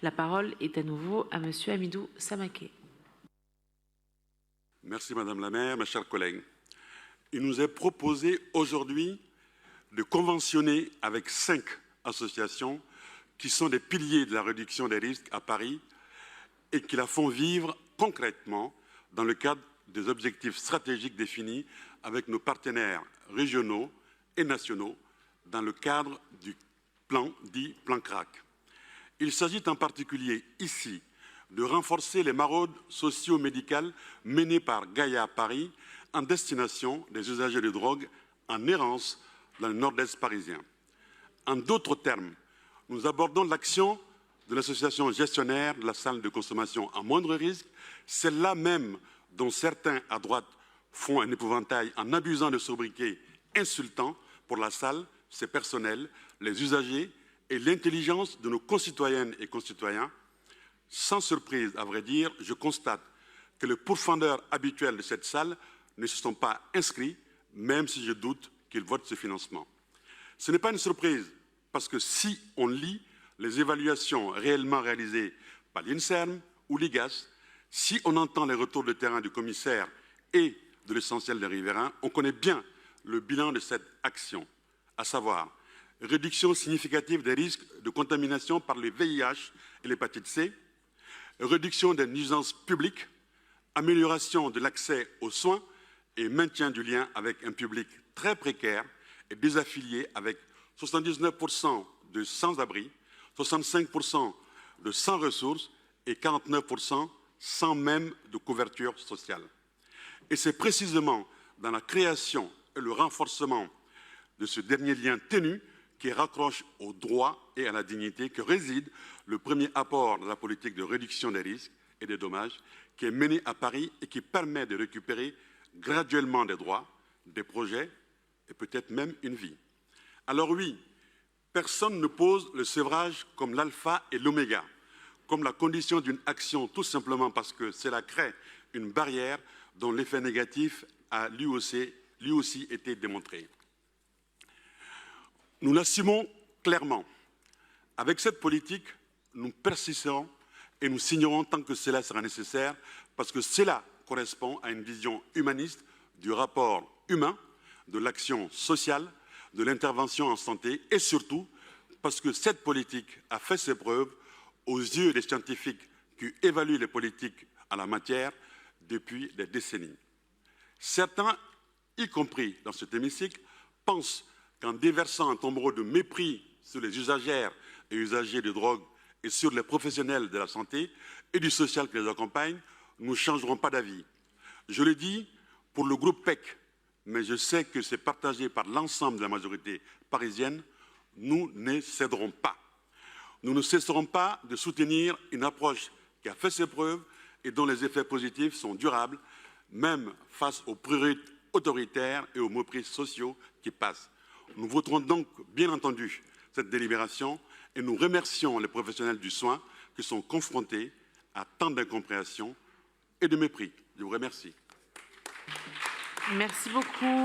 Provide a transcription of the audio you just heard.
La parole est à nouveau à Monsieur Hamidou Samaké. Merci Madame la maire, mes chers collègues. Il nous est proposé aujourd'hui de conventionner avec 5 associations qui sont des piliers de la réduction des risques à Paris et qui la font vivre concrètement dans le cadre des objectifs stratégiques définis avec nos partenaires régionaux et nationaux dans le cadre du plan dit plan CRAC. Il s'agit en particulier ici de renforcer les maraudes socio-médicales menées par Gaïa Paris en destination des usagers de drogue en errance dans le nord-est parisien. En d'autres termes, nous abordons l'action de l'association gestionnaire de la salle de consommation à moindre risque, celle-là même dont certains à droite font un épouvantail en abusant de sobriquets insultants pour la salle, ses personnels, les usagers et l'intelligence de nos concitoyennes et concitoyens. Sans surprise, à vrai dire, je constate que les pourfendeurs habituels de cette salle ne se sont pas inscrits, même si je doute qu'ils votent ce financement. Ce n'est pas une surprise, parce que si on lit les évaluations réellement réalisées par l'INSERM ou l'IGAS, si on entend les retours de terrain du commissaire et de l'essentiel des riverains, on connaît bien le bilan de cette action, à savoir réduction significative des risques de contamination par le VIH et l'hépatite C, réduction des nuisances publiques, amélioration de l'accès aux soins et maintien du lien avec un public très précaire et désaffilié avec 79% de sans-abri, 65% de sans ressources et 49% sans même de couverture sociale. Et c'est précisément dans la création et le renforcement de ce dernier lien ténu qui raccroche au droit et à la dignité que réside le premier apport de la politique de réduction des risques et des dommages qui est menée à Paris et qui permet de récupérer graduellement des droits, des projets et peut-être même une vie. Alors oui, personne ne pose le sevrage comme l'alpha et l'oméga, comme la condition d'une action tout simplement parce que cela crée une barrière dont l'effet négatif a lui aussi été démontré. Nous l'assumons clairement. Avec cette politique, nous persisterons et nous signerons tant que cela sera nécessaire parce que cela correspond à une vision humaniste du rapport humain, de l'action sociale, de l'intervention en santé et surtout parce que cette politique a fait ses preuves aux yeux des scientifiques qui évaluent les politiques en la matière depuis des décennies. Certains, y compris dans cet hémicycle, pensent qu'en déversant un tombereau de mépris sur les usagères et usagers de drogue et sur les professionnels de la santé et du social qui les accompagnent, nous ne changerons pas d'avis. Je le dis pour le groupe PEC, mais je sais que c'est partagé par l'ensemble de la majorité parisienne, nous ne céderons pas. Nous ne cesserons pas de soutenir une approche qui a fait ses preuves et dont les effets positifs sont durables, même face aux priorités autoritaires et aux mépris sociaux qui passent. Nous voterons donc, bien entendu, cette délibération et nous remercions les professionnels du soin qui sont confrontés à tant d'incompréhension et de mépris. Je vous remercie. Merci beaucoup.